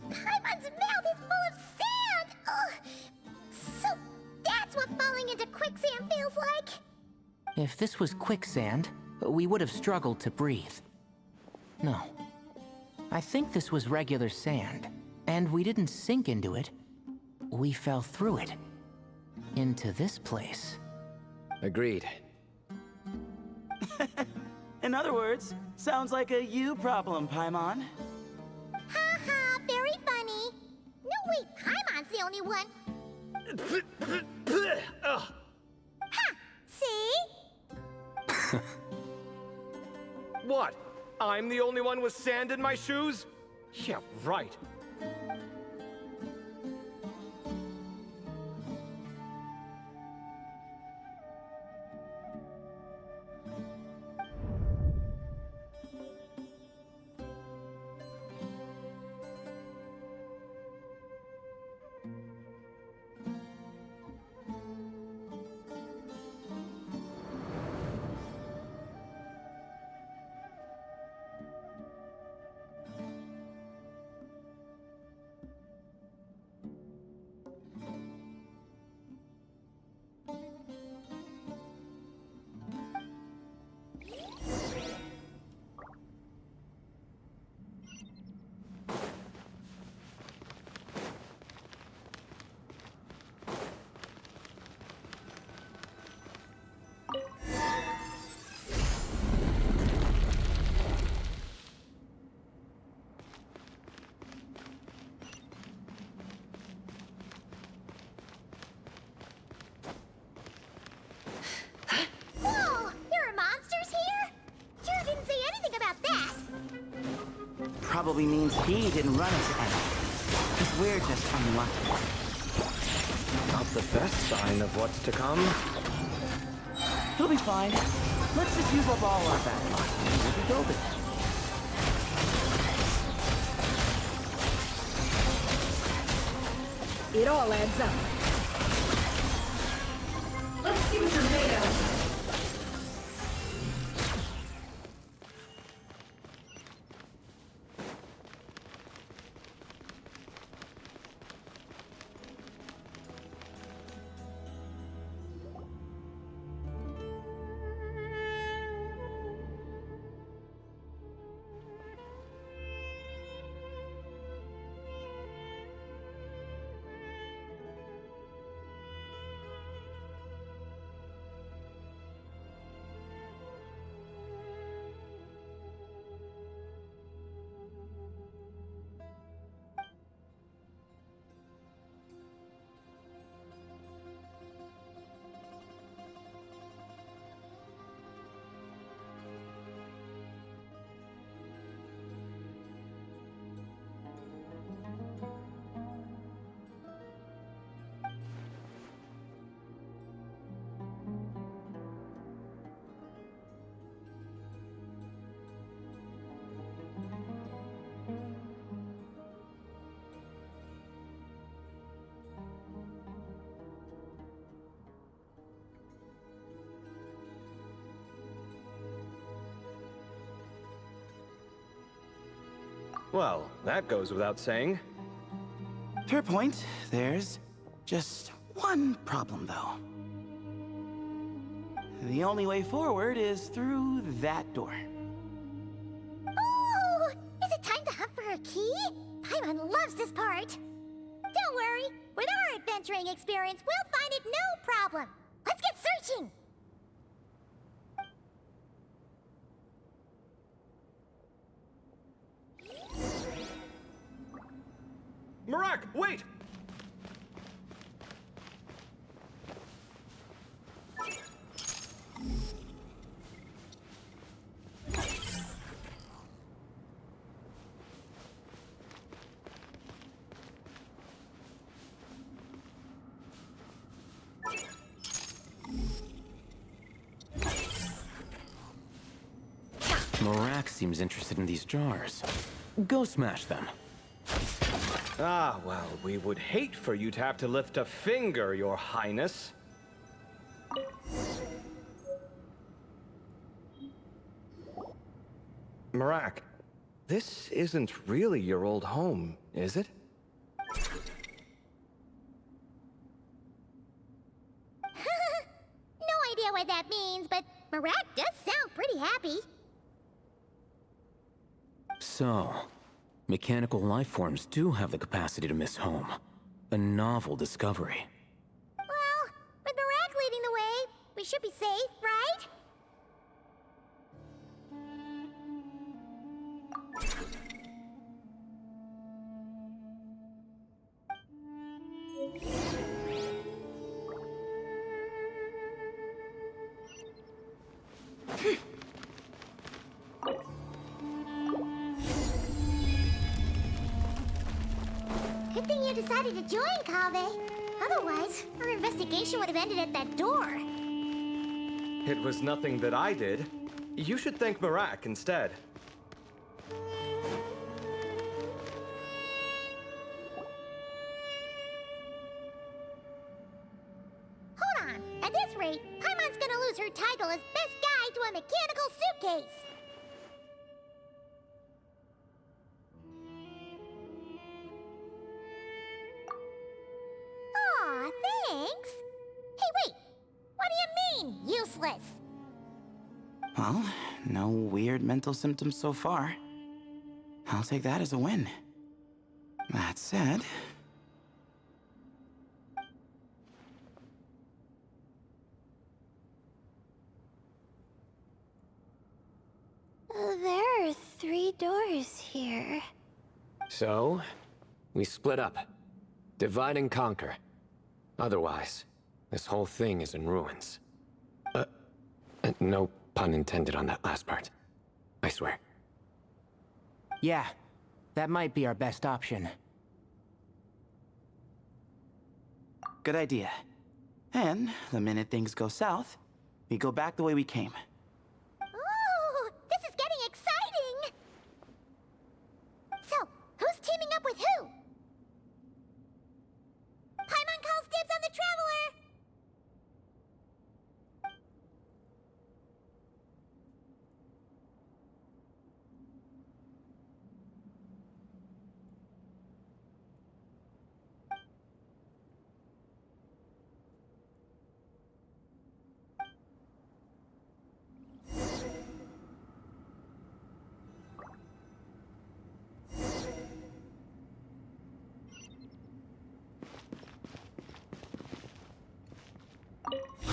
Paimon's mouth is full of sand! So that's what falling into quicksand feels like? If this was quicksand, we would have struggled to breathe. No. I think this was regular sand, and we didn't sink into it. We fell through it. Into this place. Agreed. In other words, sounds like a you problem, Paimon. Ha, very funny. No, wait, Paimon's the only one. Ha! See? What? I'm the only one with sand in my shoes? Yeah, right. Whoa! There are monsters here? You didn't say anything about that. Probably means he didn't run into any. Because we're just unlucky. Not the best sign of what's to come. He'll be fine. Let's just use up all our bad luck. We'll be golden. It all adds up. Let's see what you're made of. Well, that goes without saying. Fair point. There's just one problem, though. The only way forward is through that door. Ooh! Is it time to hunt for a key? Paimon loves this part. Don't worry. With our adventuring experience, we'll find it no problem. Let's get searching! Marak, wait! Marak seems interested in these jars. Go smash them. Ah, well, we would hate for you to have to lift a finger, Your Highness. Marak, this isn't really your old home, is it? No idea what that means, but Marak does sound pretty happy. So, mechanical life forms do have the capacity to miss home. A novel discovery. Well, with Marak leading the way, we should be safe, right? Good thing you decided to join, Kaveh. Otherwise, our investigation would have ended at that door. It was nothing that I did. You should thank Marak instead. Hold on. At this rate, Paimon's gonna lose her title as best guy to a mechanical suitcase. Aw, thanks. Hey, wait. What do you mean, useless? Well, no weird mental symptoms so far. I'll take that as a win. That said... There are 3 doors here. So, we split up. Divide and conquer. Otherwise, this whole thing is in ruins. No pun intended on that last part. I swear. Yeah, that might be our best option. Good idea. And the minute things go south, we go back the way we came. Ooh, this is getting exciting! So, who's teaming up with who? Paimon calls dibs on the Traveler!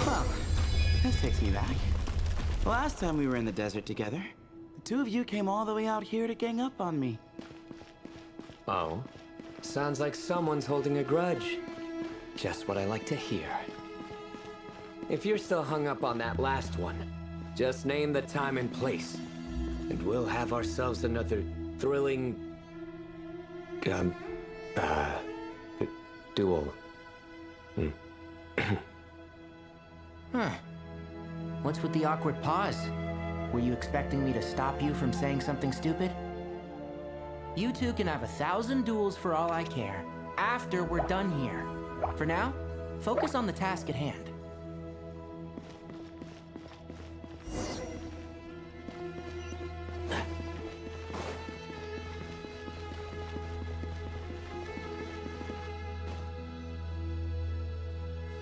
Well, this takes me back. Last time we were in the desert together, the two of you came all the way out here to gang up on me. Oh? Sounds like someone's holding a grudge. Just what I like to hear. If you're still hung up on that last one, just name the time and place. And we'll have ourselves another thrilling... duel. Huh. What's with the awkward pause? Were you expecting me to stop you from saying something stupid? You two can have 1,000 duels for all I care, after we're done here. For now, focus on the task at hand.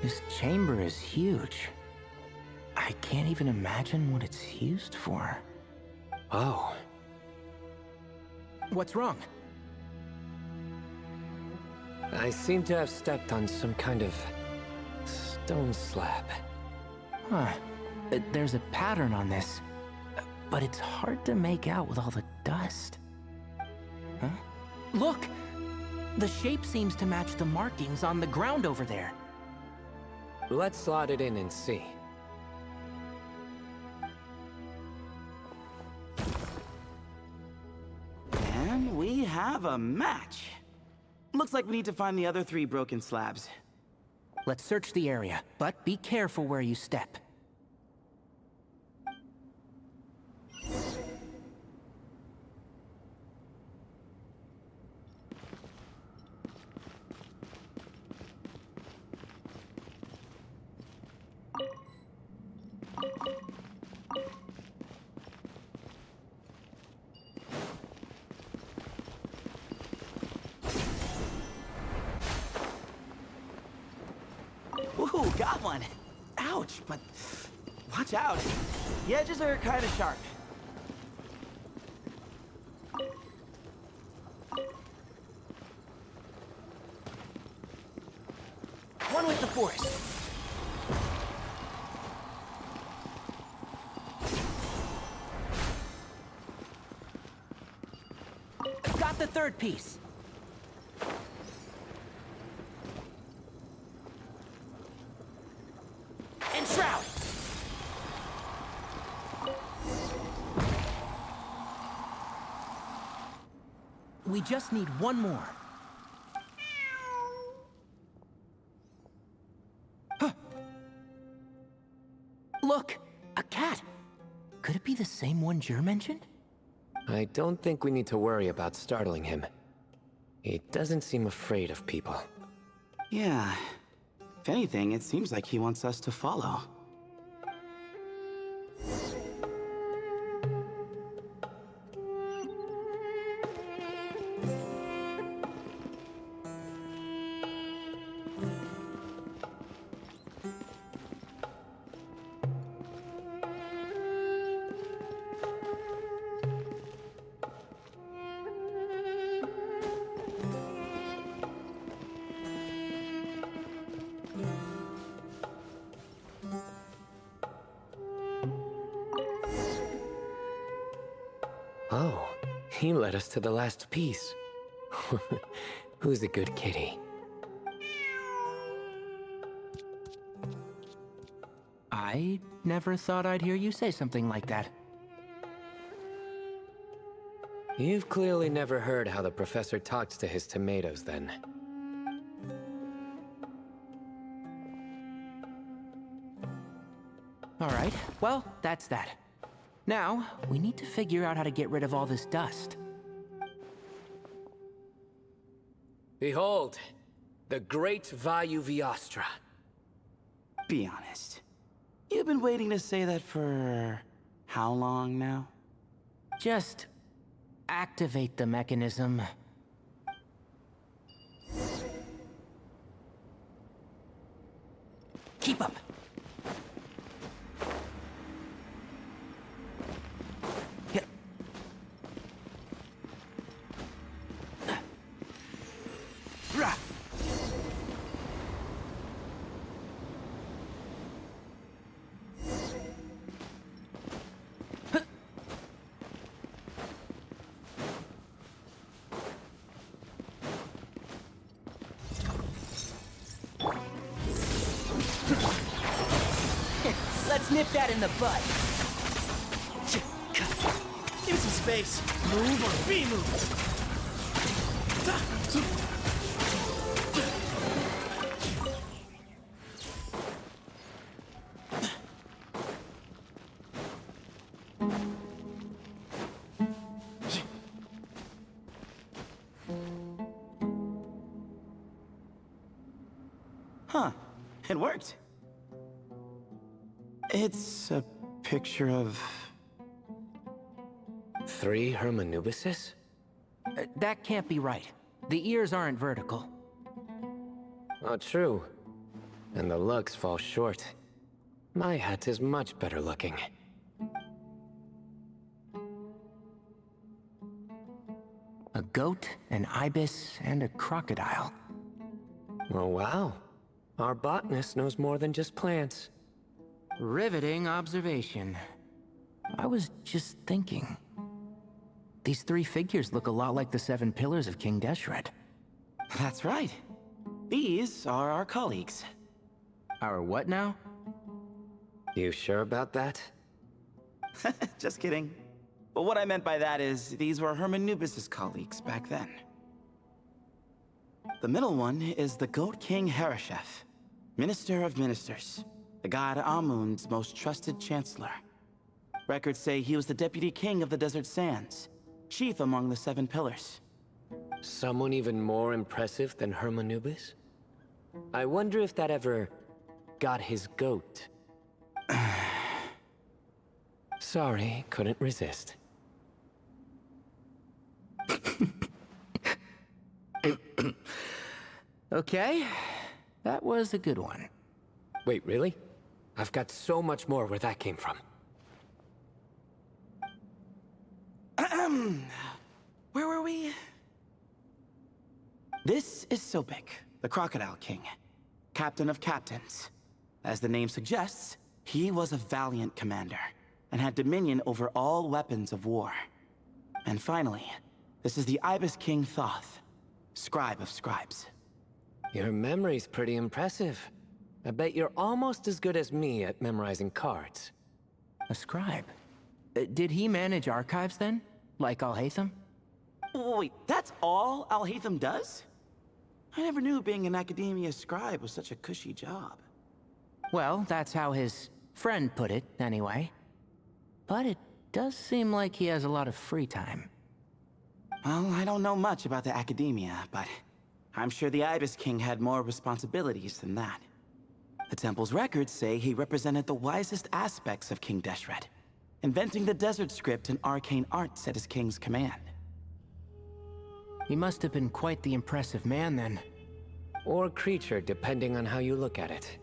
This chamber is huge. I can't even imagine what it's used for. Oh. What's wrong? I seem to have stepped on some kind of stone slab. Huh. There's a pattern on this, but it's hard to make out with all the dust. Huh? Look! The shape seems to match the markings on the ground over there. Let's slot it in and see. And we have a match. Looks like we need to find the other 3 broken slabs. Let's search the area, but be careful where you step. Ooh, got one. Ouch, but watch out. The edges are kind of sharp. One with the force. Got the third piece. And shroud. We just need one more. Look, a cat. Could it be the same one Jer mentioned? I don't think we need to worry about startling him. He doesn't seem afraid of people. Yeah. If anything, it seems like he wants us to follow. Oh, he led us to the last piece. Who's a good kitty? I never thought I'd hear you say something like that. You've clearly never heard how the professor talks to his tomatoes, then. All right, well, that's that. Now, we need to figure out how to get rid of all this dust. Behold, the great Vayu Viastra. Be honest. You've been waiting to say that for how long now? Just activate the mechanism. Keep up. Yep. Rah. Let's nip that in the bud. Give me some space. Move or be moved. Huh. It worked. It's a picture of... 3 Hermanubises? That can't be right. The ears aren't vertical. Oh, true. And the looks fall short. My hat is much better looking. A goat, an ibis, and a crocodile. Oh, wow. Our botanist knows more than just plants. Riveting observation. I was just thinking. These 3 figures look a lot like the 7 pillars of King Deshret. That's right. These are our colleagues. Our what now? You sure about that? Just kidding. But what I meant by that is, these were Hermanubis' colleagues back then. The middle one is the Goat King Hereshef, Minister of Ministers, the god Amun's most trusted chancellor. Records say he was the deputy king of the Desert Sands, chief among the 7 pillars. Someone even more impressive than Hermanubis? I wonder if that ever got his goat. Sorry, couldn't resist. Okay, that was a good one. Wait, really? I've got so much more where that came from. Where were we? This is Sobek, the Crocodile King, captain of captains. As the name suggests, he was a valiant commander and had dominion over all weapons of war. And finally, this is the Ibis King Thoth, scribe of scribes. Your memory's pretty impressive. I bet you're almost as good as me at memorizing cards. A scribe? Did he manage archives then? Like Alhaitham? Wait, that's all Alhaitham does? I never knew being an academia scribe was such a cushy job. Well, that's how his friend put it, anyway. But it does seem like he has a lot of free time. Well, I don't know much about the academia, but I'm sure the Ibis King had more responsibilities than that. The temple's records say he represented the wisest aspects of King Deshret, inventing the desert script and arcane arts at his king's command. He must have been quite the impressive man then. Or creature, depending on how you look at it.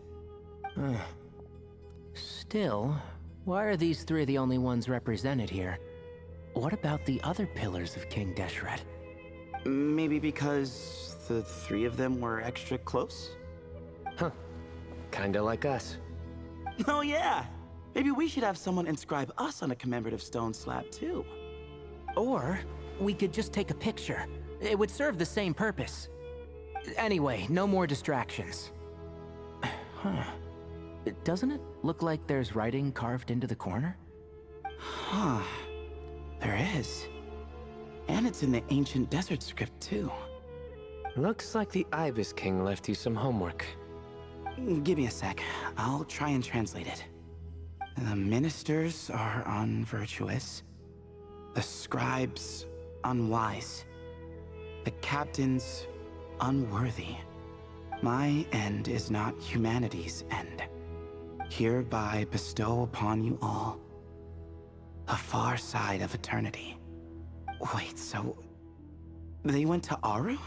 Still, why are these three the only ones represented here? What about the other pillars of King Deshret? Maybe because the three of them were extra close? Huh. Kinda like us. Oh yeah! Maybe we should have someone inscribe us on a commemorative stone slab too. Or we could just take a picture. It would serve the same purpose. Anyway, no more distractions. Huh. Doesn't it look like there's writing carved into the corner? Huh. There is. And it's in the ancient desert script too. Looks like the Ibis King left you some homework. Give me a sec. I'll try and translate it. The ministers are unvirtuous. The scribes unwise. The captains unworthy. My end is not humanity's end. Hereby bestow upon you all the far side of eternity. Wait, so they went to Aru?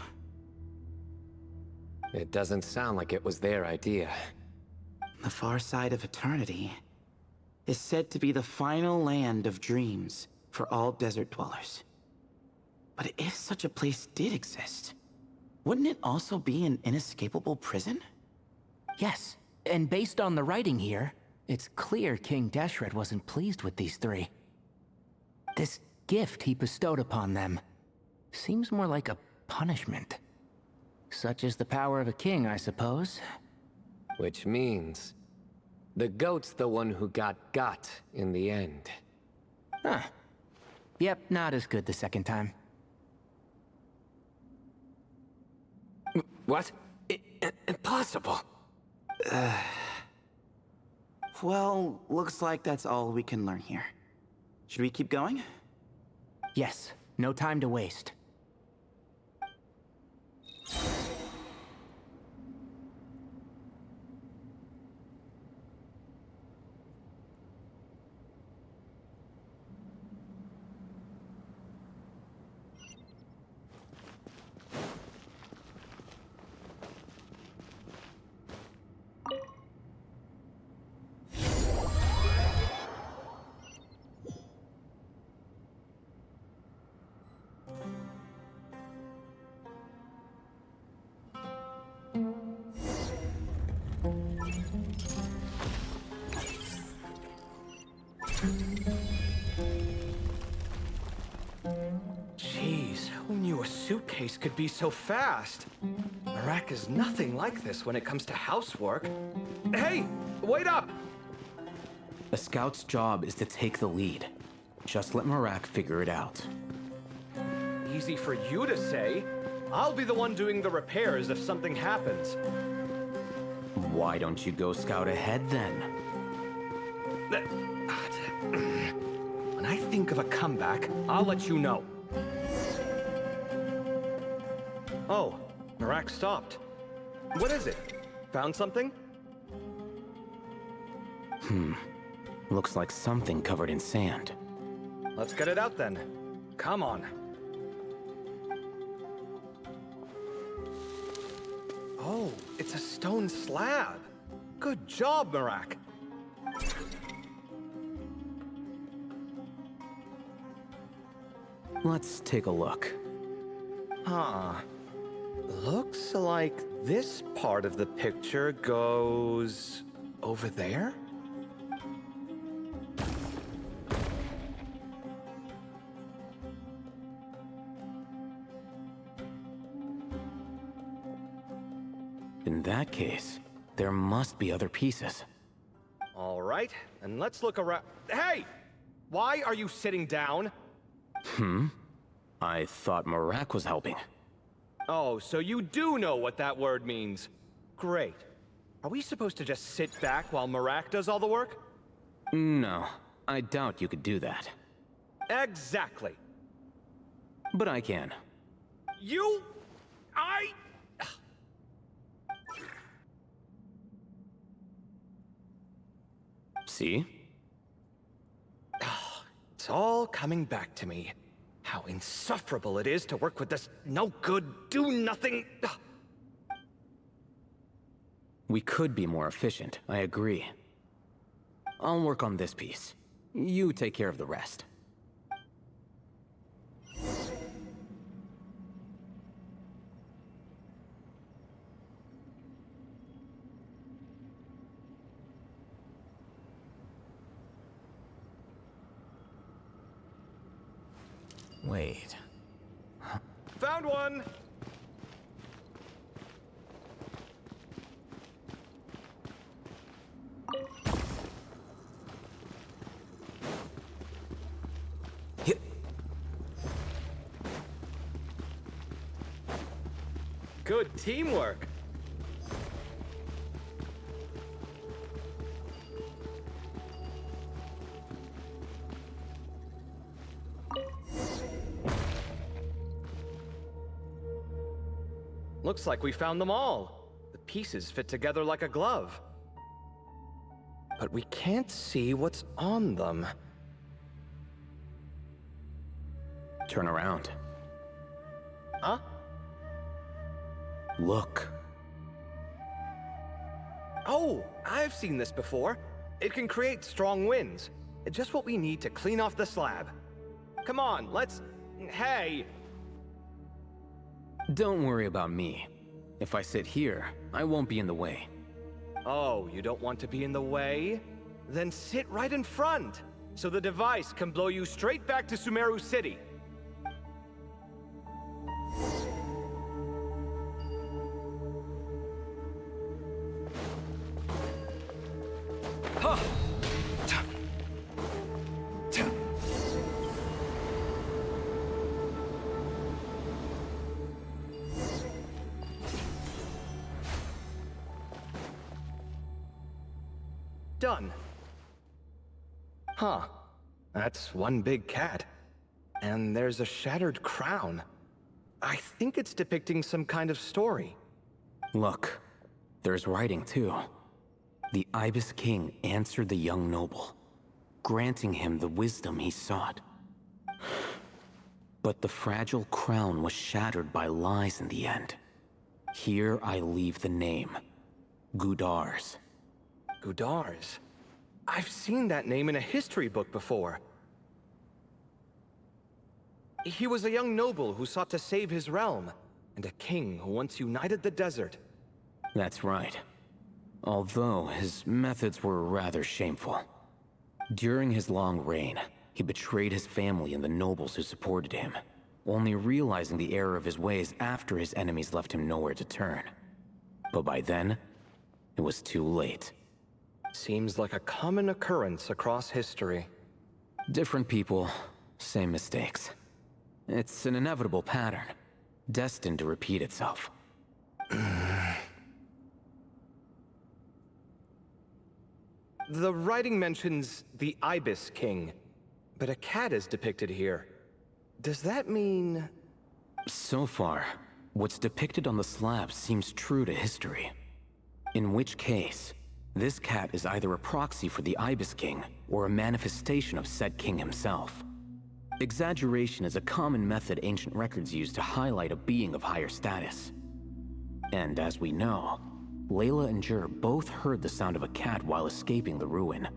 It doesn't sound like it was their idea. The far side of eternity is said to be the final land of dreams for all desert dwellers. But if such a place did exist, wouldn't it also be an inescapable prison? Yes, and based on the writing here, it's clear King Deshret wasn't pleased with these three. This gift he bestowed upon them seems more like a punishment. Such is the power of a king, I suppose. Which means the goat's the one who got in the end. Huh. Yep, not as good the second time. What? Impossible. Well, looks like that's all we can learn here. Should we keep going? Yes, no time to waste. Jeez, who knew a suitcase could be so fast? Marak is nothing like this when it comes to housework. Hey, wait up! A scout's job is to take the lead. Just let Marak figure it out. Easy for you to say. I'll be the one doing the repairs if something happens. Why don't you go scout ahead then? When I think of a comeback, I'll let you know. Oh, Marak stopped. What is it? Found something? Looks like something covered in sand. Let's get it out then. Come on. Oh, it's a stone slab. Good job, Marak. Let's take a look. Huh. Looks like this part of the picture goes over there? In that case, there must be other pieces. All right, and let's look around. Hey! Why are you sitting down? I thought Marak was helping. Oh, so you do know what that word means. Great. Are we supposed to just sit back while Marak does all the work? No, I doubt you could do that. Exactly. But I can. I... See? It's all coming back to me. How insufferable it is to work with this no-good, do-nothing... We could be more efficient, I agree. I'll work on this piece. You take care of the rest. Wait. Found one! Good teamwork. Looks like we found them all. The pieces fit together like a glove. But we can't see what's on them. Turn around. Huh? Look. Oh, I've seen this before. It can create strong winds. Just what we need to clean off the slab. Come on, let's... Hey! Don't worry about me. If I sit here, I won't be in the way. Oh, you don't want to be in the way? Then sit right in front, so the device can blow you straight back to Sumeru City. Huh. Done. Huh. That's one big cat. And there's a shattered crown. I think it's depicting some kind of story. Look, there's writing too. The Ibis King answered the young noble, granting him the wisdom he sought. But the fragile crown was shattered by lies in the end. Here I leave the name, Gudar's. Gudar's. I've seen that name in a history book before. He was a young noble who sought to save his realm, and a king who once united the desert. That's right. Although his methods were rather shameful. During his long reign, he betrayed his family and the nobles who supported him, only realizing the error of his ways after his enemies left him nowhere to turn. But by then, it was too late. Seems like a common occurrence across history. Different people, same mistakes. It's an inevitable pattern, destined to repeat itself. The writing mentions the Ibis King, but a cat is depicted here. Does that mean... So far, what's depicted on the slab seems true to history. In which case, this cat is either a proxy for the Ibis King, or a manifestation of said king himself. Exaggeration is a common method ancient records use to highlight a being of higher status. And as we know, Layla and Jur both heard the sound of a cat while escaping the ruin.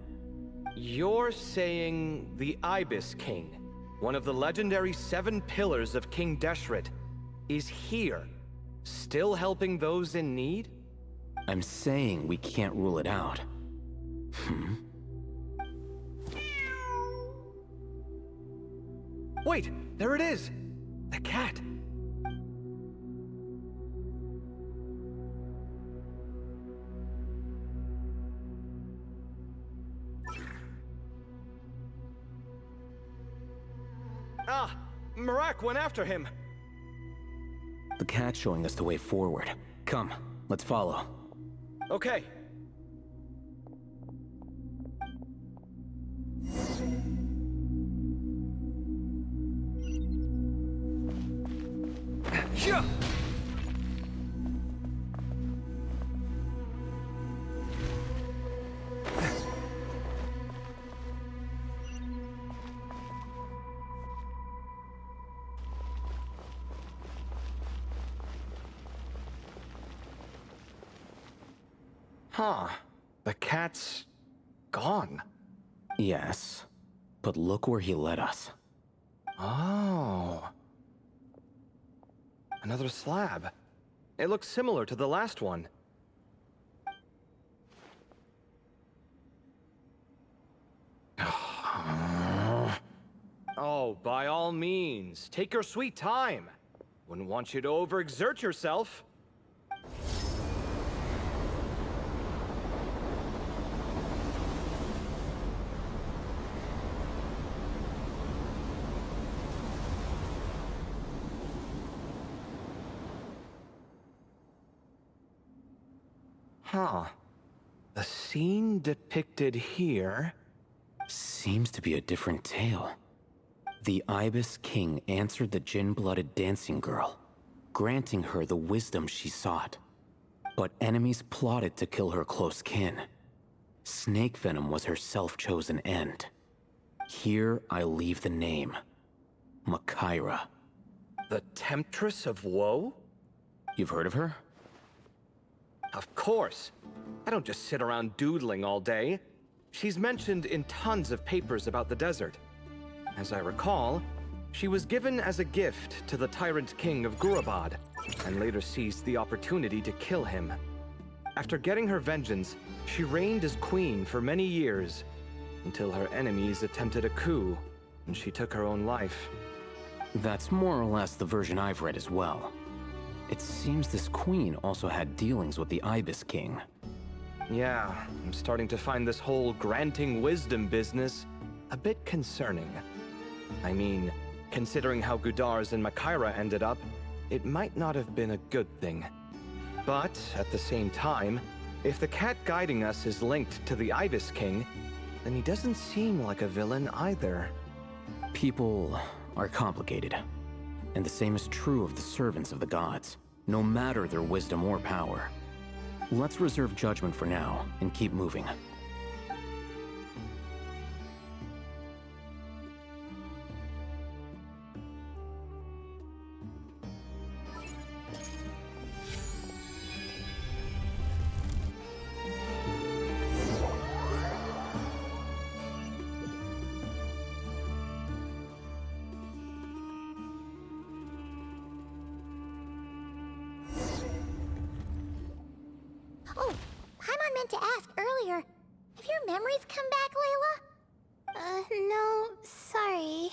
You're saying the Ibis King, one of the legendary 7 pillars of King Deshret, is here, still helping those in need? I'm saying we can't rule it out. Wait, there it is! The cat! Ah! Marak went after him! The cat's showing us the way forward. Come, let's follow. Okay. Yeah. Huh. The cat's gone. Yes, but look where he led us. Oh. Another slab. It looks similar to the last one. Oh, by all means, take your sweet time. Wouldn't want you to overexert yourself. Huh. The scene depicted here... Seems to be a different tale. The Ibis King answered the Jinn-blooded dancing girl, granting her the wisdom she sought. But enemies plotted to kill her close kin. Snake venom was her self-chosen end. Here I leave the name. Makaira. The Temptress of Woe? You've heard of her? Of course. I don't just sit around doodling all day. She's mentioned in tons of papers about the desert. As I recall, she was given as a gift to the tyrant king of Gurabad, and later seized the opportunity to kill him. After getting her vengeance, she reigned as queen for many years, until her enemies attempted a coup, and she took her own life. That's more or less the version I've read as well. It seems this queen also had dealings with the Ibis King. Yeah, I'm starting to find this whole granting wisdom business a bit concerning. I mean, considering how Gudars and Makaira ended up, it might not have been a good thing. But, at the same time, if the cat guiding us is linked to the Ibis King, then he doesn't seem like a villain either. People are complicated. And the same is true of the servants of the gods, no matter their wisdom or power. Let's reserve judgment for now, and keep moving. Oh, Paimon meant to ask earlier. Have your memories come back, Layla? No, sorry.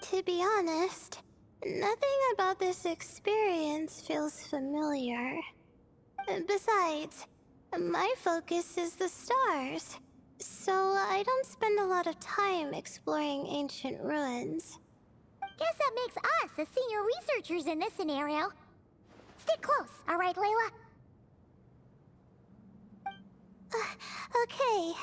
To be honest, nothing about this experience feels familiar. Besides, my focus is the stars, so I don't spend a lot of time exploring ancient ruins. Guess that makes us the senior researchers in this scenario. Stick close, all right, Layla? Okay.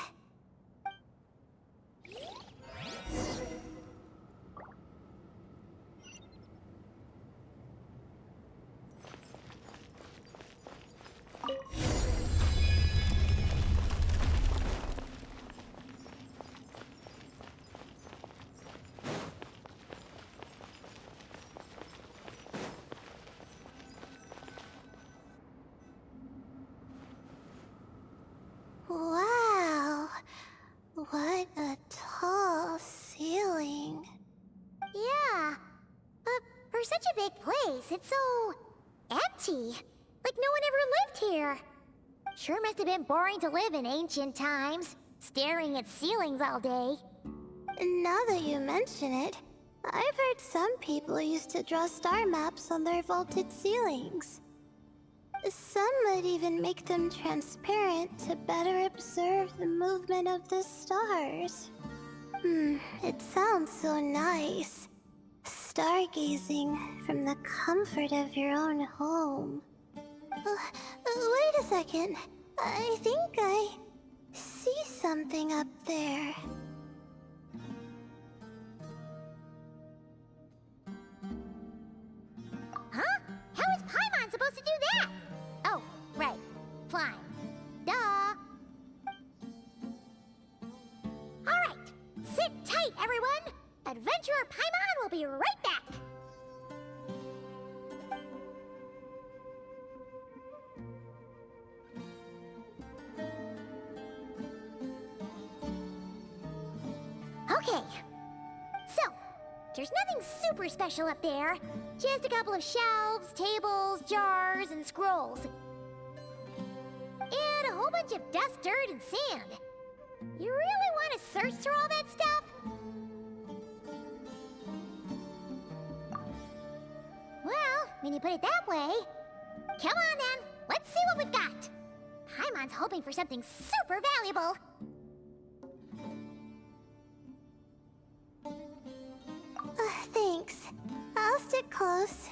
big place. It's so empty. Like no one ever lived here. Sure must have been boring to live in ancient times, staring at ceilings all day. Now that you mention it, I've heard some people used to draw star maps on their vaulted ceilings. Some might even make them transparent to better observe the movement of the stars. It sounds so nice. Stargazing from the comfort of your own home. Wait a second. I think I see something up there. Huh? How is Paimon supposed to do that? Oh, right. Flying. Duh. Alright. Sit tight, everyone. Adventurer Paimon will be right back. Okay. So, there's nothing super special up there. Just a couple of shelves, tables, jars, and scrolls. And a whole bunch of dust, dirt, and sand. You really want to search through all that stuff? Well, when you put it that way... Come on then, let's see what we've got. Paimon's hoping for something super valuable. Thanks. I'll stick close.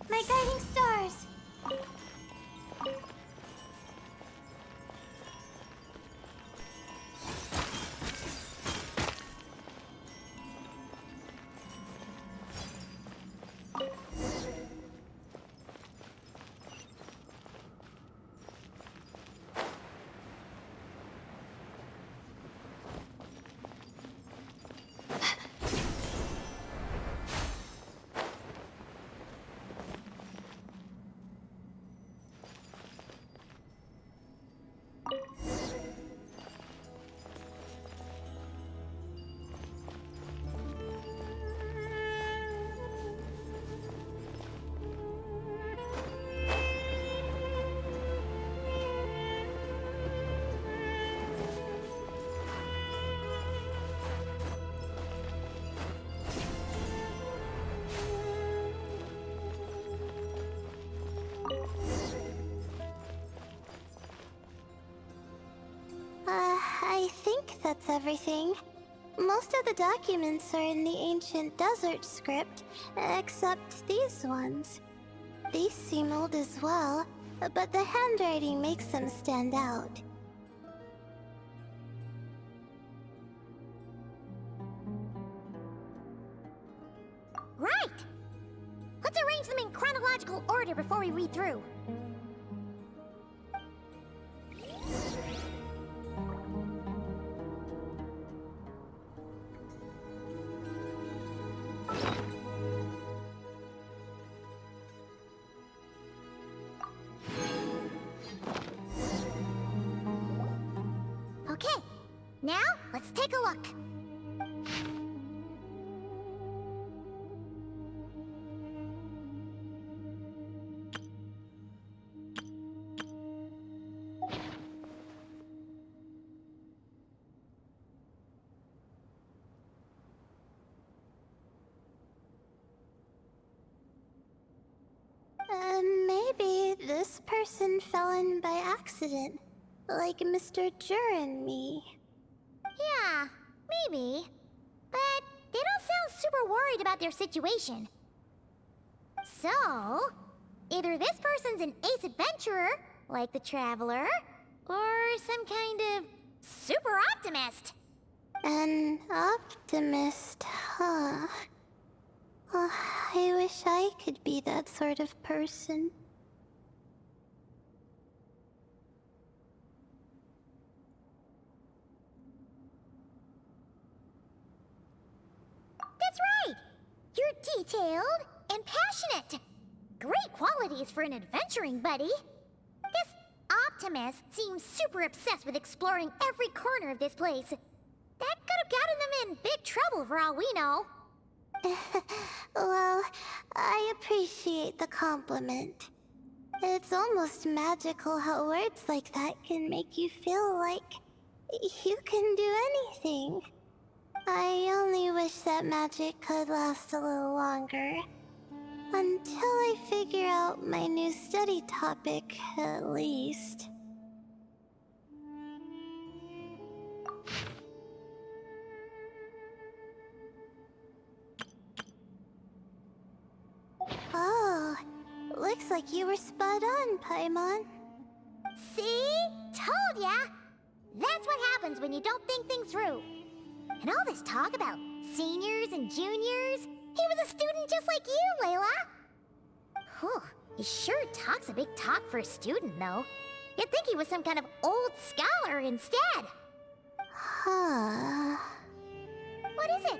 My guiding stars! I think that's everything. Most of the documents are in the ancient desert script, except these ones. These seem old as well, but the handwriting makes them stand out. Right! Let's arrange them in chronological order before we read through. Okay, now let's take a look. Maybe this person fell in by accident, like Mr. Jur and me. Yeah, maybe. But they don't sound super worried about their situation. So, either this person's an ace adventurer, like the Traveler, or some kind of super optimist. An optimist, huh? Oh, I wish I could be that sort of person. That's right! You're detailed and passionate. Great qualities for an adventuring buddy. This optimist seems super obsessed with exploring every corner of this place. That could have gotten them in big trouble for all we know. Well, I appreciate the compliment. It's almost magical how words like that can make you feel like you can do anything. I only wish that magic could last a little longer. Until I figure out my new study topic, at least. Oh, looks like you were spot on, Paimon. See? Told ya! That's what happens when you don't think things through. And all this talk about seniors and juniors, he was a student just like you, Layla. Whew, he sure talks a big talk for a student, though. You'd think he was some kind of old scholar instead. Huh. What is it?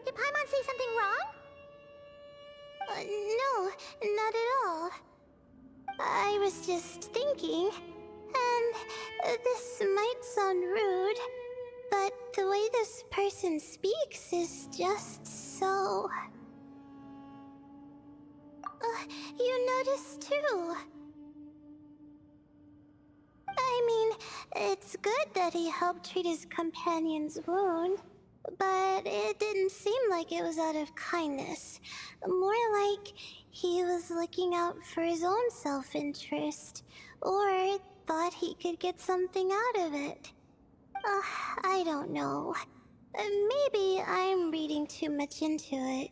Did Paimon say something wrong? No, not at all. I was just thinking, and this might sound rude, but the way this person speaks is just so... you noticed too. I mean, it's good that he helped treat his companion's wound, but it didn't seem like it was out of kindness. More like he was looking out for his own self-interest, or thought he could get something out of it. I don't know. Maybe I'm reading too much into it.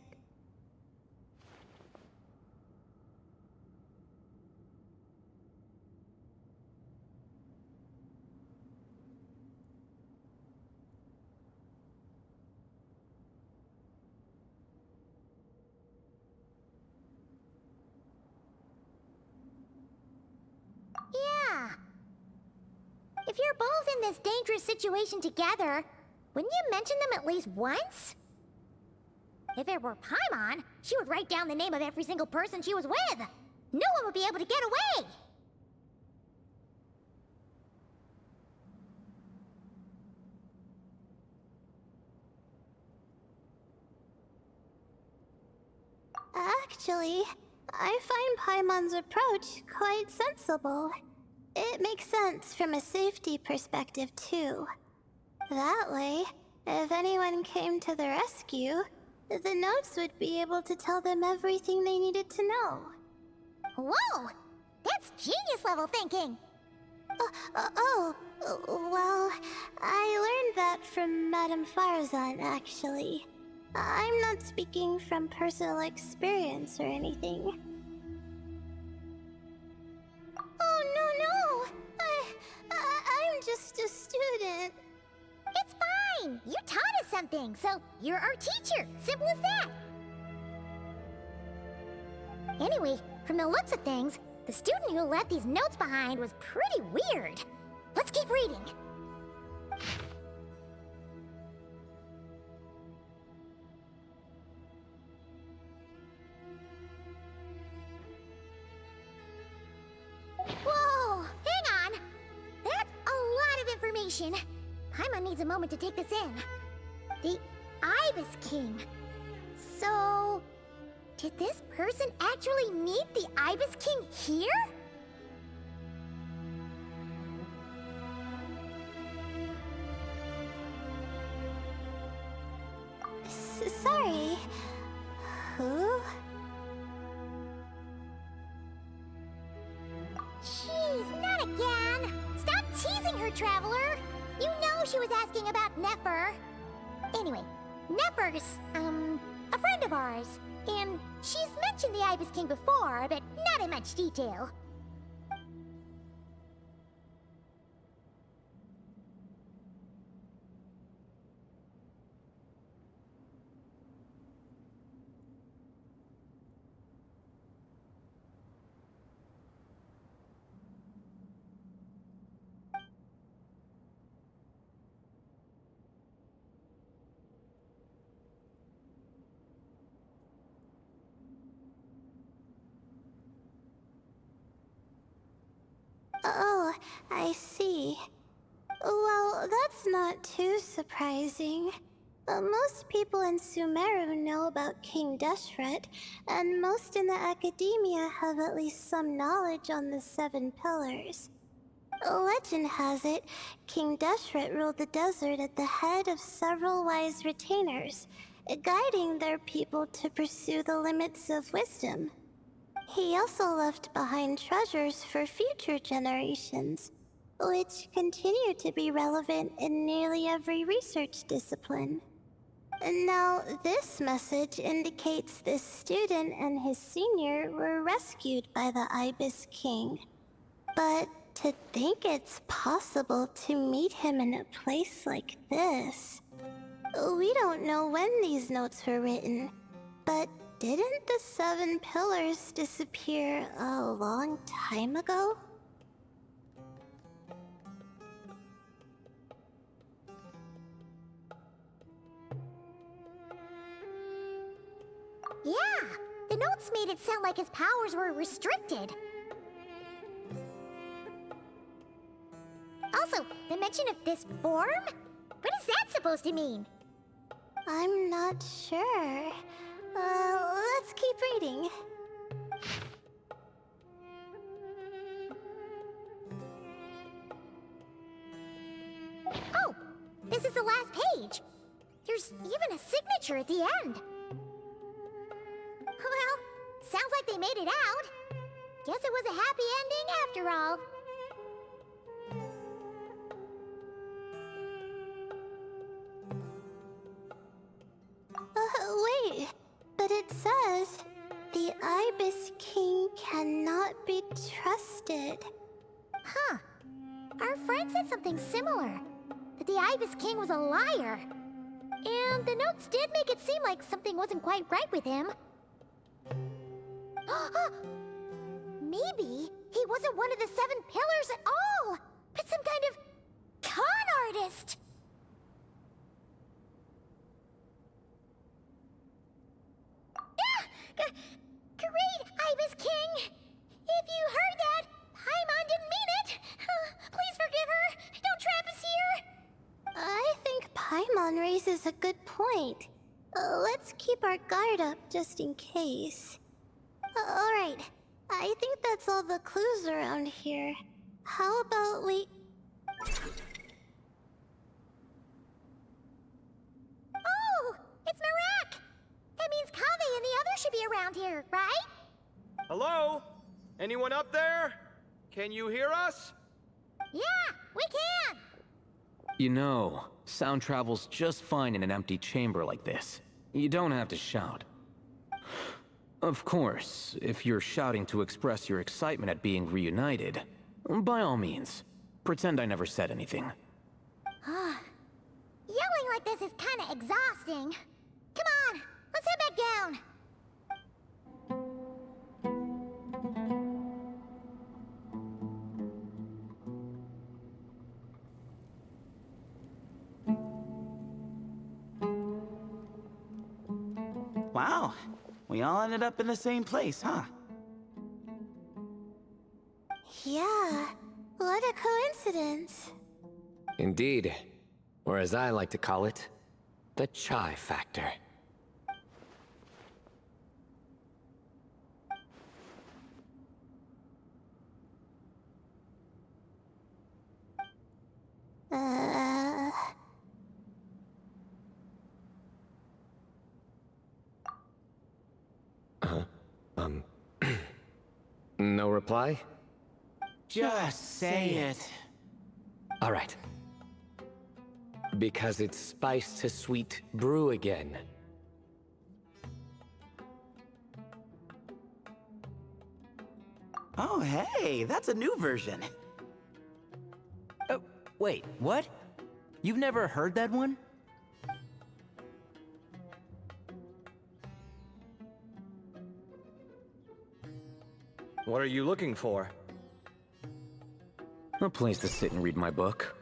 Yeah. If you're both in this dangerous situation together, wouldn't you mention them at least once? If it were Paimon, she would write down the name of every single person she was with. No one would be able to get away. Actually, I find Paimon's approach quite sensible. It makes sense from a safety perspective, too. That way, if anyone came to the rescue, the notes would be able to tell them everything they needed to know. Whoa! That's genius-level thinking! Well, I learned that from Madame Farazan, actually. I'm not speaking from personal experience or anything. Oh, no! I'm just a student. It's fine! You taught us something, so you're our teacher. Simple as that. Anyway, from the looks of things, the student who left these notes behind was pretty weird. Let's keep reading. Whoa! Hang on! That's a lot of information. Paimon needs a moment to take this in. The Ibis King. So... did this person actually meet the Ibis King here? Sorry. Who? Jeez, not again! Stop teasing her, Traveler! You know she was asking about Nefer. Anyway, Nepper's, a friend of ours. And she's mentioned the Ibis King before, but not in much detail. Oh, I see. Well, that's not too surprising. Most people in Sumeru know about King Deshret, and most in the academia have at least some knowledge on the Seven Pillars. Legend has it, King Deshret ruled the desert at the head of several wise retainers, guiding their people to pursue the limits of wisdom. He also left behind treasures for future generations, which continue to be relevant in nearly every research discipline. And now, this message indicates this student and his senior were rescued by the Ibis King. But to think it's possible to meet him in a place like this... We don't know when these notes were written, but didn't the Seven Pillars disappear a long time ago? Yeah, the notes made it sound like his powers were restricted. Also, the mention of this form? What is that supposed to mean? I'm not sure. Let's keep reading. Oh, this is the last page. There's even a signature at the end. Well, sounds like they made it out. Guess it was a happy ending after all. Wait, but it says, the Ibis King cannot be trusted. Huh. Our friend said something similar. That the Ibis King was a liar. And the notes did make it seem like something wasn't quite right with him. Maybe he wasn't one of the Seven Pillars at all, but some kind of con artist. Great, Ibis King! If you heard that, Paimon didn't mean it! Please forgive her! Don't trap us here! I think Paimon raises a good point. Let's keep our guard up just in case. Alright, I think that's all the clues around here. How about we... Oh! It's Marak! That means Kaveh and the others should be around here, right? Hello? Anyone up there? Can you hear us? Yeah, we can! You know, sound travels just fine in an empty chamber like this. You don't have to shout. Of course, if you're shouting to express your excitement at being reunited, by all means, pretend I never said anything. Yelling like this is kinda exhausting. Come on, let's head back down. Wow, we all ended up in the same place, huh? Yeah, what a coincidence. Indeed. Or as I like to call it, the chai factor. No reply? Just say it. All right. Because it's spice to sweet brew again. Oh, hey, that's a new version. Oh, wait, what? You've never heard that one? What are you looking for? A place to sit and read my book.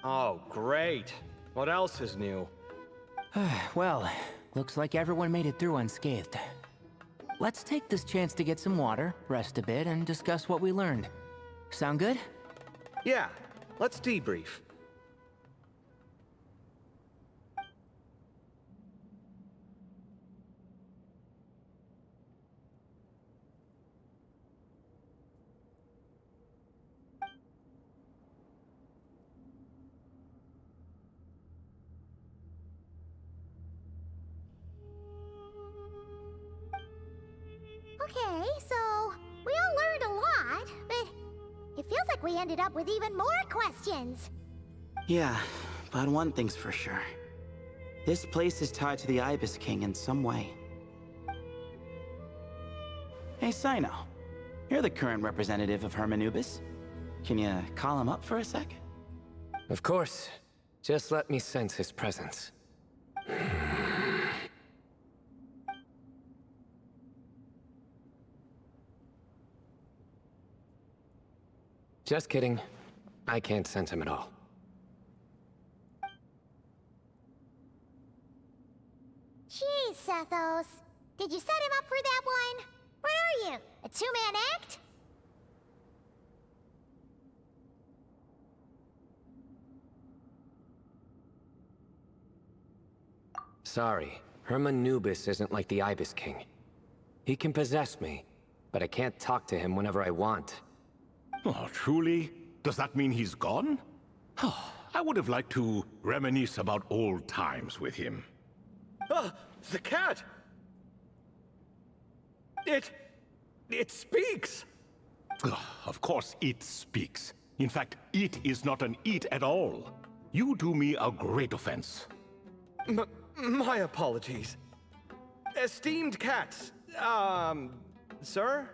Oh, great. What else is new? Well, looks like everyone made it through unscathed. Let's take this chance to get some water, rest a bit, and discuss what we learned. Sound good? Yeah, let's debrief. Okay, so we all learned a lot, but it feels like we ended up with even more questions. Yeah, but one thing's for sure. This place is tied to the Ibis King in some way. Hey, Sino. You're the current representative of Hermanubis. Can you call him up for a sec? Of course. Just let me sense his presence. Just kidding. I can't sense him at all. Jeez, Sethos. Did you set him up for that one? What are you, a two-man act? Sorry, Hermanubis isn't like the Ibis King. He can possess me, but I can't talk to him whenever I want. Oh, truly? Does that mean he's gone? Oh, I would have liked to reminisce about old times with him. Ah, the cat! It speaks! Ugh, of course it speaks. In fact, it is not an it at all. You do me a great offense. My apologies. Esteemed cats, sir?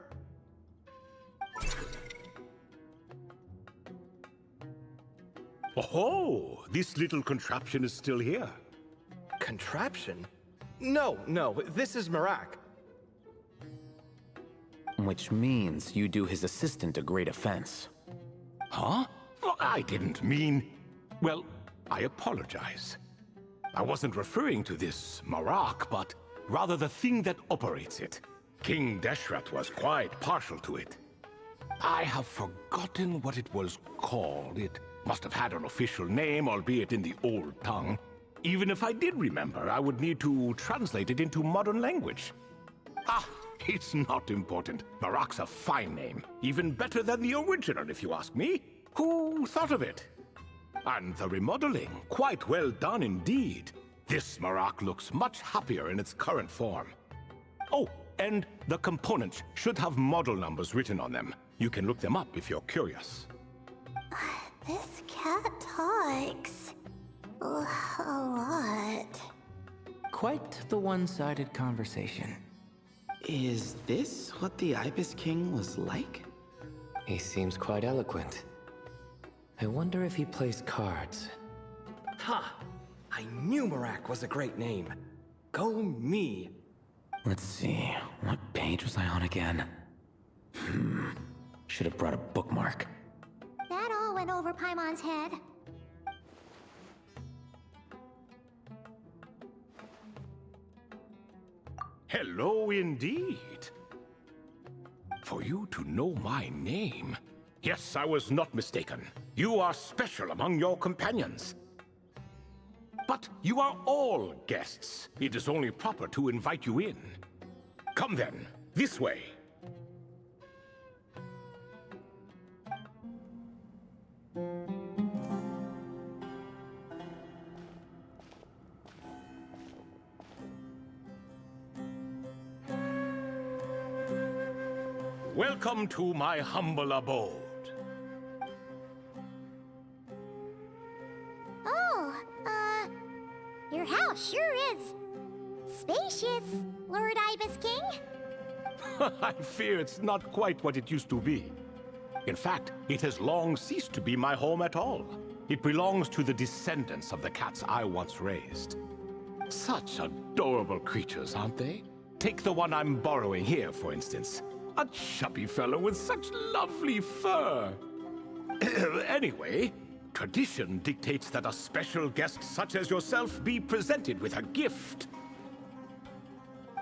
Oh, this little contraption is still here. Contraption? No, this is Marak. Which means you do his assistant a great offense. Huh? Well, I didn't mean... Well, I apologize. I wasn't referring to this Marak, but rather the thing that operates it. King Deshret was quite partial to it. I have forgotten what it was called. It must have had an official name, albeit in the old tongue. Even if I did remember, I would need to translate it into modern language. Ah, it's not important. Marak's a fine name. Even better than the original, if you ask me. Who thought of it? And the remodeling, quite well done indeed. This Marak looks much happier in its current form. Oh, and the components should have model numbers written on them. You can look them up if you're curious. This cat talks a lot. Quite the one-sided conversation. Is this what the Ibis King was like? He seems quite eloquent. I wonder if he plays cards. Ha! I knew Marak was a great name. Go me. Let's see, what page was I on again? Should have brought a bookmark. That all went over Paimon's head. Hello indeed. For you to know my name. Yes, I was not mistaken. You are special among your companions. But you are all guests. It is only proper to invite you in. Come then, this way. Welcome to my humble abode. I fear it's not quite what it used to be. In fact, it has long ceased to be my home at all. It belongs to the descendants of the cats I once raised. Such adorable creatures, aren't they? Take the one I'm borrowing here, for instance. A chubby fellow with such lovely fur. Anyway, tradition dictates that a special guest such as yourself be presented with a gift.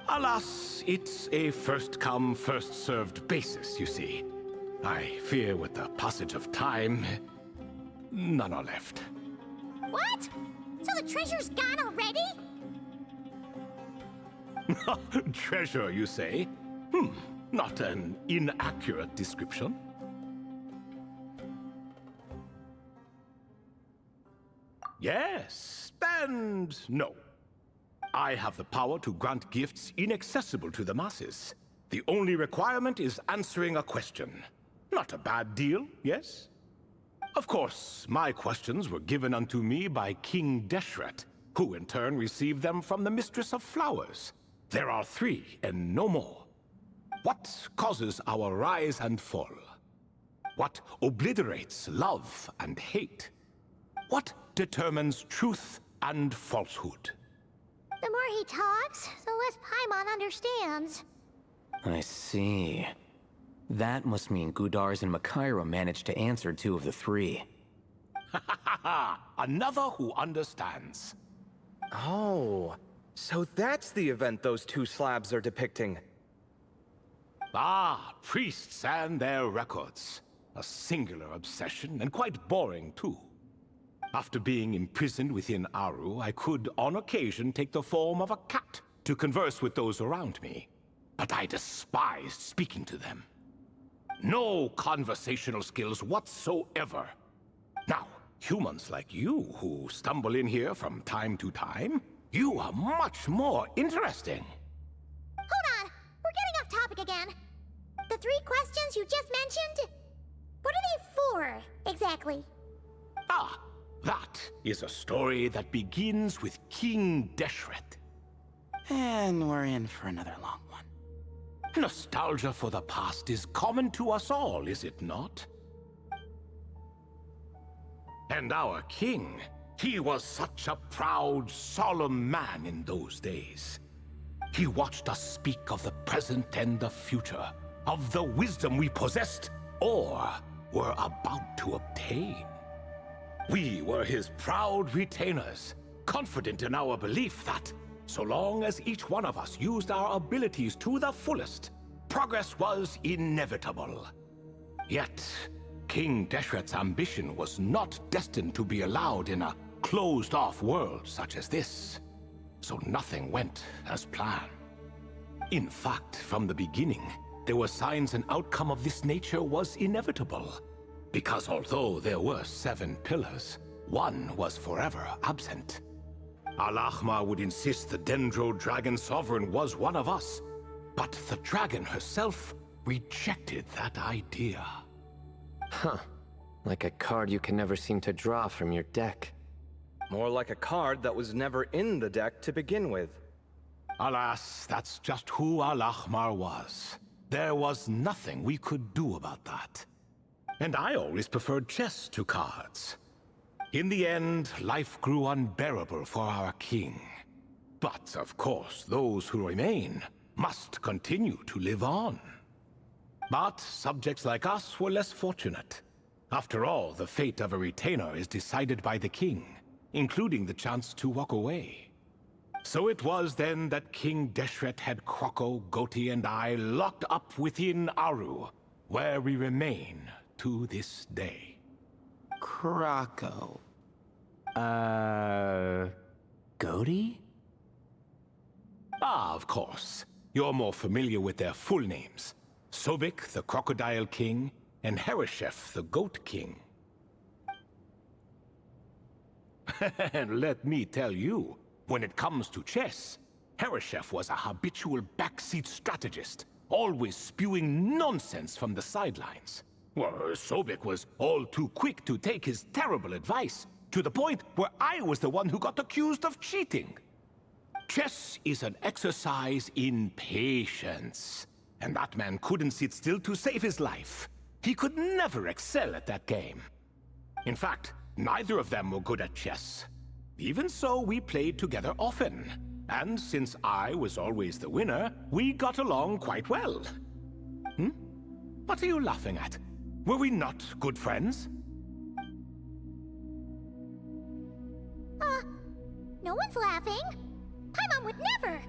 Alas, it's a first-come, first-served basis, you see. I fear with the passage of time, none are left. What? So the treasure's gone already? Treasure, you say? Not an inaccurate description. Yes, and no. I have the power to grant gifts inaccessible to the masses. The only requirement is answering a question. Not a bad deal, yes? Of course, my questions were given unto me by King Deshret, who in turn received them from the Mistress of Flowers. There are 3, and no more. What causes our rise and fall? What obliterates love and hate? What determines truth and falsehood? The more he talks, the less Paimon understands. I see. That must mean Gudars and Makaira managed to answer 2 of the 3. Another who understands. Oh, so that's the event those 2 slabs are depicting. Ah, priests and their records. A singular obsession, and quite boring too. After being imprisoned within Aru, I could, on occasion, take the form of a cat to converse with those around me. But I despised speaking to them. No conversational skills whatsoever. Now, humans like you who stumble in here from time to time, you are much more interesting. Hold on! We're getting off topic again. The 3 questions you just mentioned? What are they for, exactly? Ah, that is a story that begins with King Deshret. And we're in for another long one. Nostalgia for the past is common to us all, is it not? And our king, he was such a proud, solemn man in those days. He watched us speak of the present and the future, of the wisdom we possessed or were about to obtain. We were his proud retainers, confident in our belief that, so long as each one of us used our abilities to the fullest, progress was inevitable. Yet, King Deshret's ambition was not destined to be allowed in a closed-off world such as this. So nothing went as planned. In fact, from the beginning, there were signs an outcome of this nature was inevitable. Because although there were 7 pillars, one was forever absent. Al-Ahmar would insist the Dendro Dragon Sovereign was one of us, but the dragon herself rejected that idea. Huh. Like a card you can never seem to draw from your deck. More like a card that was never in the deck to begin with. Alas, that's just who Al-Ahmar was. There was nothing we could do about that. And I always preferred chess to cards. In the end, life grew unbearable for our king. But, of course, those who remain must continue to live on. But subjects like us were less fortunate. After all, the fate of a retainer is decided by the king, including the chance to walk away. So it was then that King Deshret had Kroko, Goti, and I locked up within Aru, where we remain to this day. Krako. Goti? Ah, of course. You're more familiar with their full names. Sobek, the Crocodile King, and Hereshef, the Goat King. And let me tell you, when it comes to chess, Hereshef was a habitual backseat strategist, always spewing nonsense from the sidelines. Well, Sobek was all too quick to take his terrible advice, to the point where I was the one who got accused of cheating. Chess is an exercise in patience. And that man couldn't sit still to save his life. He could never excel at that game. In fact, neither of them were good at chess. Even so, we played together often. And since I was always the winner, we got along quite well. What are you laughing at? Were we not good friends? No one's laughing. Paimon would never.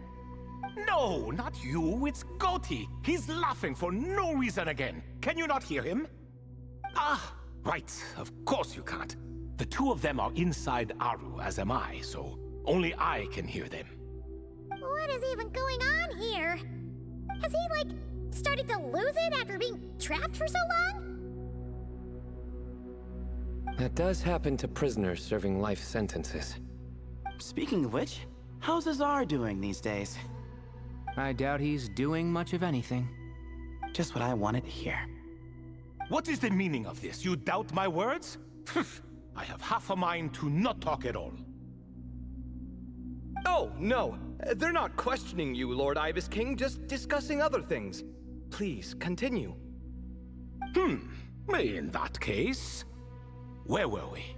No, not you. It's Goatee. He's laughing for no reason again. Can you not hear him? Ah, right. Of course you can't. The two of them are inside Aru, as am I, so only I can hear them. What is even going on here? Has he, like, started to lose it after being trapped for so long? That does happen to prisoners serving life sentences. Speaking of which, how's Azar doing these days? I doubt he's doing much of anything. Just what I wanted to hear. What is the meaning of this? You doubt my words? I have half a mind to not talk at all. Oh, no. They're not questioning you, Lord Ibis King, just discussing other things. Please, continue. In that case, where were we?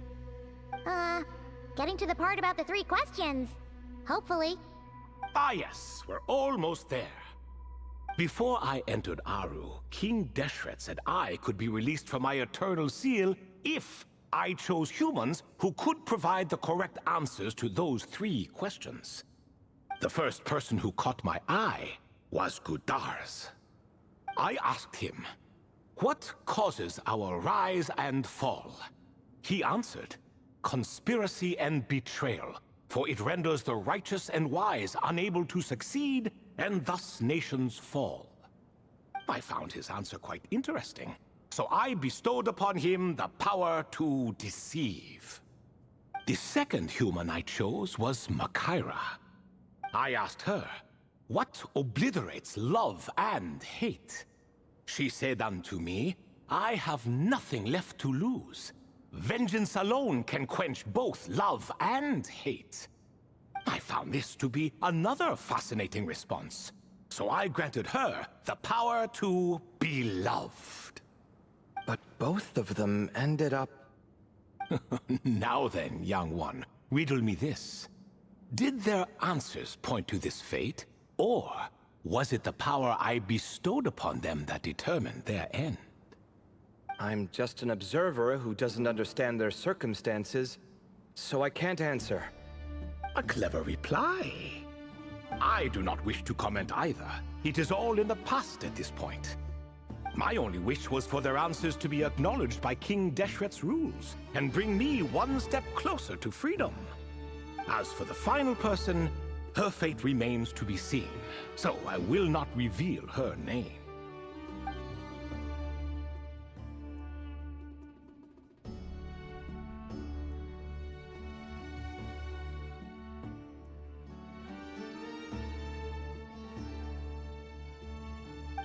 Getting to the part about the 3 questions. Hopefully. Ah yes, we're almost there. Before I entered Aru, King Deshret said I could be released from my eternal seal if I chose humans who could provide the correct answers to those 3 questions. The first person who caught my eye was Gudars. I asked him, what causes our rise and fall? He answered, conspiracy and betrayal, for it renders the righteous and wise unable to succeed, and thus nations fall. I found his answer quite interesting, so I bestowed upon him the power to deceive. The second human I chose was Makaira. I asked her, what obliterates love and hate? She said unto me, I have nothing left to lose. Vengeance alone can quench both love and hate. I found this to be another fascinating response, so I granted her the power to be loved. But both of them ended up... Now then, young one, riddle me this. Did their answers point to this fate, or was it the power I bestowed upon them that determined their end? I'm just an observer who doesn't understand their circumstances, so I can't answer. A clever reply. I do not wish to comment either. It is all in the past at this point. My only wish was for their answers to be acknowledged by King Deshret's rules, and bring me one step closer to freedom. As for the final person, her fate remains to be seen, so I will not reveal her name.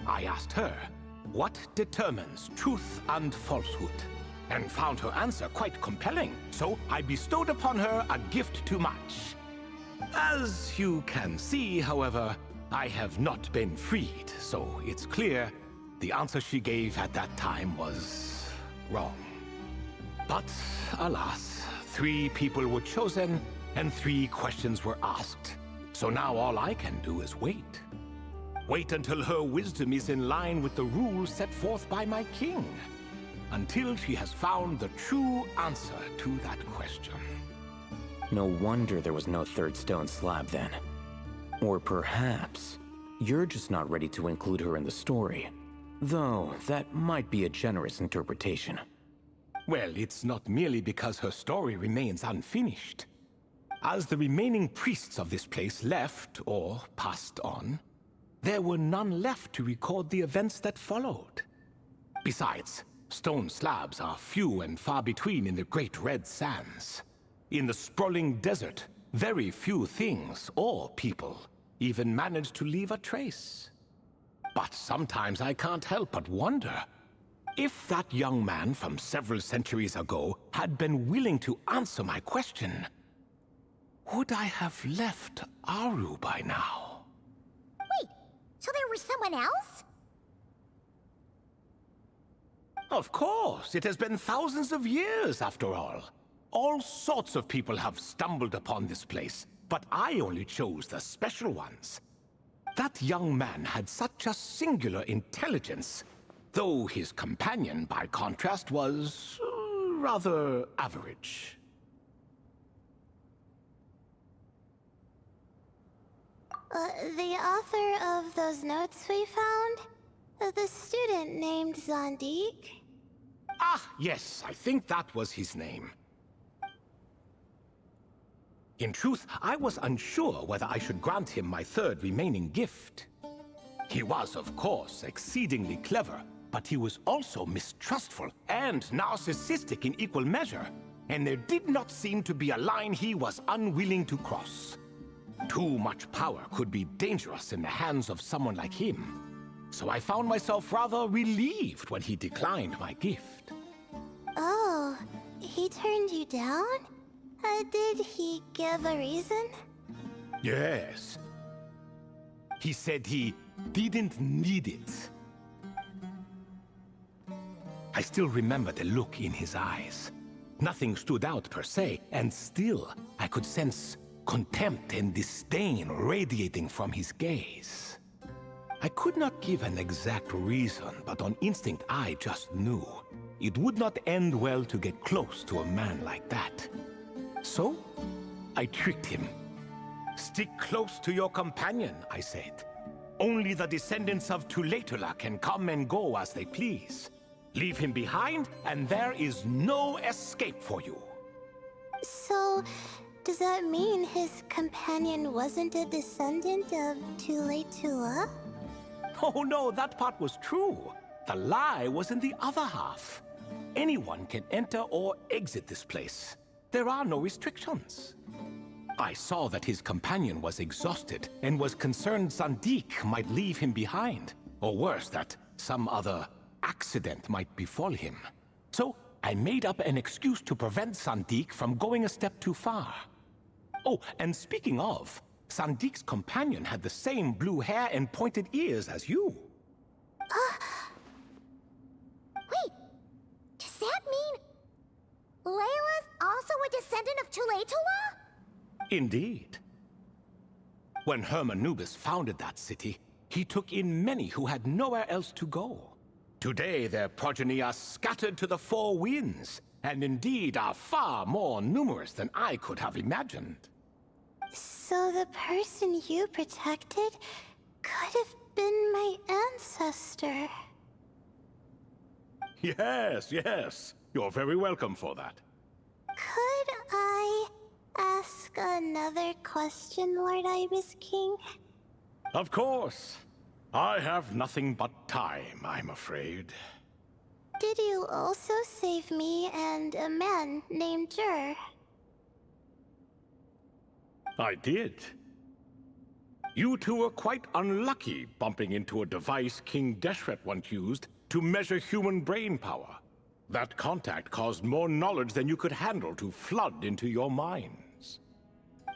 I asked her, what determines truth and falsehood? And found her answer quite compelling, so I bestowed upon her a gift to match. As you can see, however, I have not been freed, so it's clear the answer she gave at that time was wrong. But alas, 3 people were chosen and 3 questions were asked. So now all I can do is wait. Wait until her wisdom is in line with the rules set forth by my king. Until she has found the true answer to that question. No wonder there was no 3rd stone slab then. Or perhaps you're just not ready to include her in the story. Though, that might be a generous interpretation. Well, it's not merely because her story remains unfinished. As the remaining priests of this place left, or passed on, there were none left to record the events that followed. Besides, stone slabs are few and far between in the Great Red Sands. In the sprawling desert, very few things or people even manage to leave a trace. But sometimes I can't help but wonder, if that young man from several centuries ago had been willing to answer my question, would I have left Aru by now? Wait, so there was someone else? Of course, it has been thousands of years after all. All sorts of people have stumbled upon this place, but I only chose the special ones. That young man had such a singular intelligence, though his companion, by contrast, was rather average. The author of those notes we found? The student named Zandik? Ah, yes, I think that was his name. In truth, I was unsure whether I should grant him my third remaining gift. He was, of course, exceedingly clever, but he was also mistrustful and narcissistic in equal measure, and there did not seem to be a line he was unwilling to cross. Too much power could be dangerous in the hands of someone like him, so I found myself rather relieved when he declined my gift. Oh, he turned you down? Did he give a reason? Yes. He said he didn't need it. I still remember the look in his eyes. Nothing stood out per se, and still I could sense contempt and disdain radiating from his gaze. I could not give an exact reason, but on instinct I just knew. It would not end well to get close to a man like that. So, I tricked him. Stick close to your companion, I said. Only the descendants of Tulatula can come and go as they please. Leave him behind, and there is no escape for you. So, does that mean his companion wasn't a descendant of Tulatula? Oh no, that part was true. The lie was in the other half. Anyone can enter or exit this place. There are no restrictions. I saw that his companion was exhausted and was concerned Zandik might leave him behind, or worse, that some other accident might befall him. So I made up an excuse to prevent Zandik from going a step too far. Oh, and speaking of, Sandik's companion had the same blue hair and pointed ears as you. Wait, does that mean Layla's also a descendant of Tulatula? Indeed. When Hermanubis founded that city, he took in many who had nowhere else to go. Today, their progeny are scattered to the four winds, and indeed are far more numerous than I could have imagined. So the person you protected could have been my ancestor. Yes, yes. You're very welcome for that. Could I ask another question, Lord Ibis King? Of course. I have nothing but time, I'm afraid. Did you also save me and a man named Jur? I did. You two were quite unlucky bumping into a device King Deshret once used to measure human brain power. That contact caused more knowledge than you could handle to flood into your minds.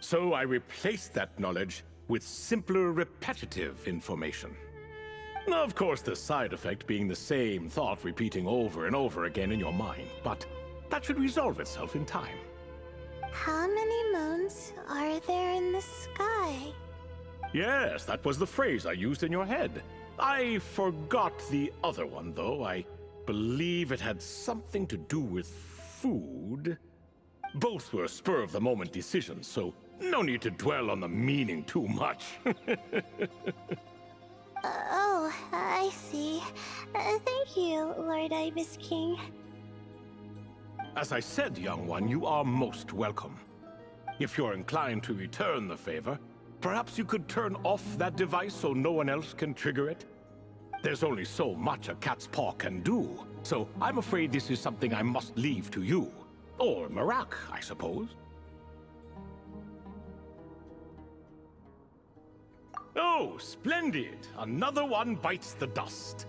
So I replaced that knowledge with simpler, repetitive information. Of course, the side effect being the same thought repeating over and over again in your mind, but that should resolve itself in time. How many moons are there in the sky? Yes, that was the phrase I used in your head. I forgot the other one, though. I believe it had something to do with food. Both were spur-of-the-moment decisions, so no need to dwell on the meaning too much. Oh, I see. Thank you, Lord Ibis King. As I said, young one, you are most welcome. If you're inclined to return the favor, perhaps you could turn off that device so no one else can trigger it? There's only so much a cat's paw can do, so I'm afraid this is something I must leave to you. Or Marak, I suppose. Oh, splendid! Another one bites the dust.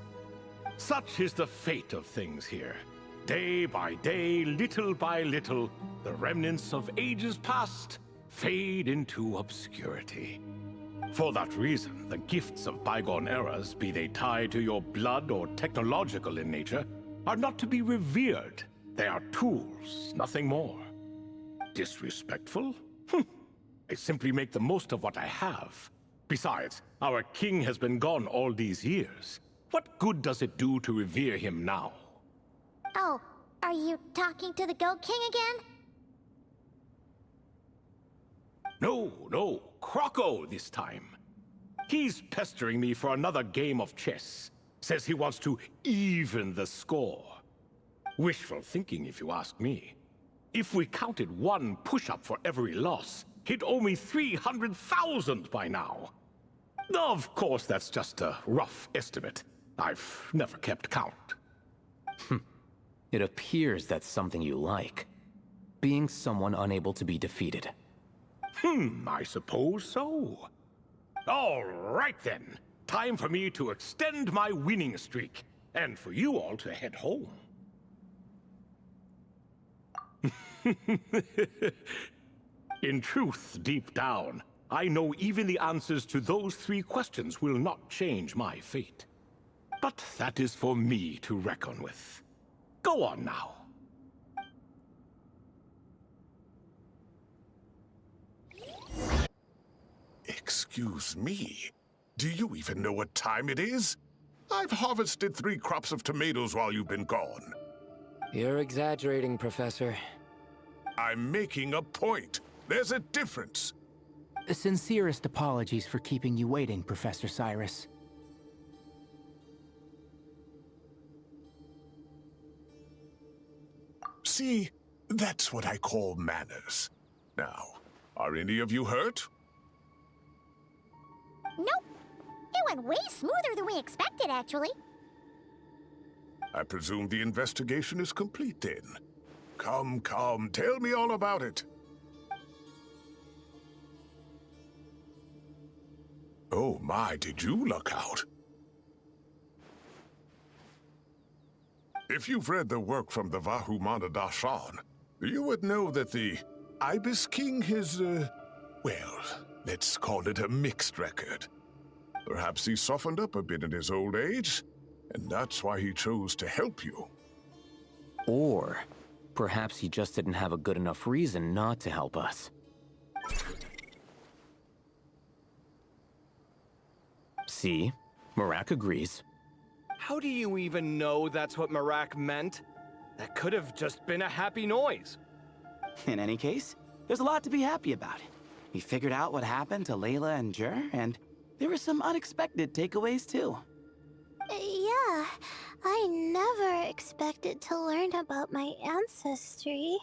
Such is the fate of things here. Day by day, little by little, the remnants of ages past fade into obscurity. For that reason, the gifts of bygone eras, be they tied to your blood or technological in nature, are not to be revered. They are tools, nothing more. Disrespectful? I simply make the most of what I have. Besides, our king has been gone all these years. What good does it do to revere him now? Oh, are you talking to the Goat King again? No, Croco this time. He's pestering me for another game of chess. Says he wants to even the score. Wishful thinking, if you ask me. If we counted one push-up for every loss, he'd owe me 300,000 by now. Of course, that's just a rough estimate. I've never kept count. It appears that's something you like. Being someone unable to be defeated. I suppose so. All right then. Time for me to extend my winning streak, and for you all to head home. In truth, deep down, I know even the answers to those 3 questions will not change my fate. But that is for me to reckon with. Go on now. Excuse me. Do you even know what time it is? I've harvested 3 crops of tomatoes while you've been gone. You're exaggerating, Professor. I'm making a point. There's a difference. Sincerest apologies for keeping you waiting, Professor Cyrus. See, that's what I call manners. Now, are any of you hurt? Nope. It went way smoother than we expected, actually. I presume the investigation is complete then. Come, tell me all about it. Oh my, did you luck out? If you've read the work from the Vahumana Dashan, you would know that the Ibis King is, well, let's call it a mixed record. Perhaps he softened up a bit in his old age, and that's why he chose to help you. Or perhaps he just didn't have a good enough reason not to help us. See? Marak agrees. How do you even know that's what Marak meant? That could have just been a happy noise. In any case, there's a lot to be happy about. We figured out what happened to Layla and Jur, and there were some unexpected takeaways too. Yeah, I never expected to learn about my ancestry.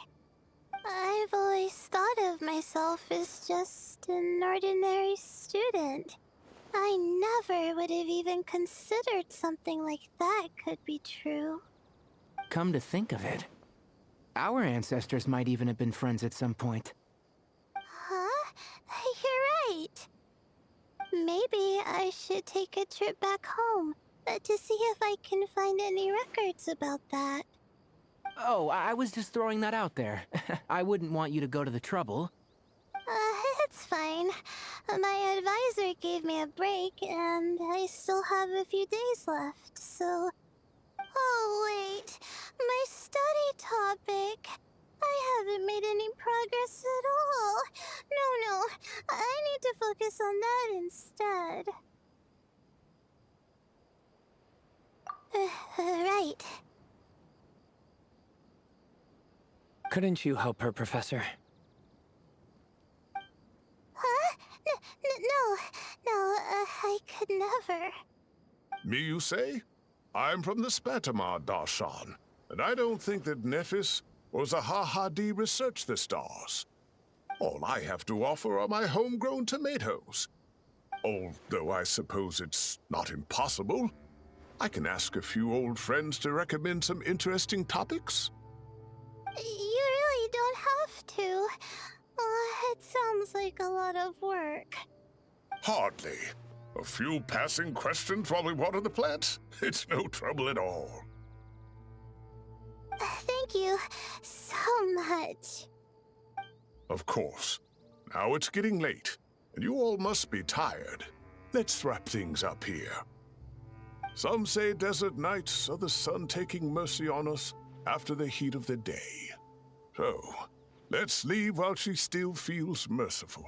I've always thought of myself as just an ordinary student. I never would have even considered something like that could be true. Come to think of it, our ancestors might even have been friends at some point. Huh? You're right. Maybe I should take a trip back home to see if I can find any records about that. Oh, I was just throwing that out there. I wouldn't want you to go to the trouble. It's fine. My advisor gave me a break, and I still have a few days left, so... Oh, wait. My study topic. I haven't made any progress at all. No. I need to focus on that instead. Right. Couldn't you help her, Professor? Huh? No, I could never. Me, you say? I'm from the Spatamar Darshan, and I don't think that Nephis or Zahahadi researched the stars. All I have to offer are my homegrown tomatoes. Although I suppose it's not impossible. I can ask a few old friends to recommend some interesting topics. You really don't have to. It sounds like a lot of work. Hardly. A few passing questions while we water the plants? It's no trouble at all. Thank you so much. Of course. Now it's getting late, and you all must be tired. Let's wrap things up here. Some say desert nights are the sun taking mercy on us after the heat of the day. So, let's leave while she still feels merciful.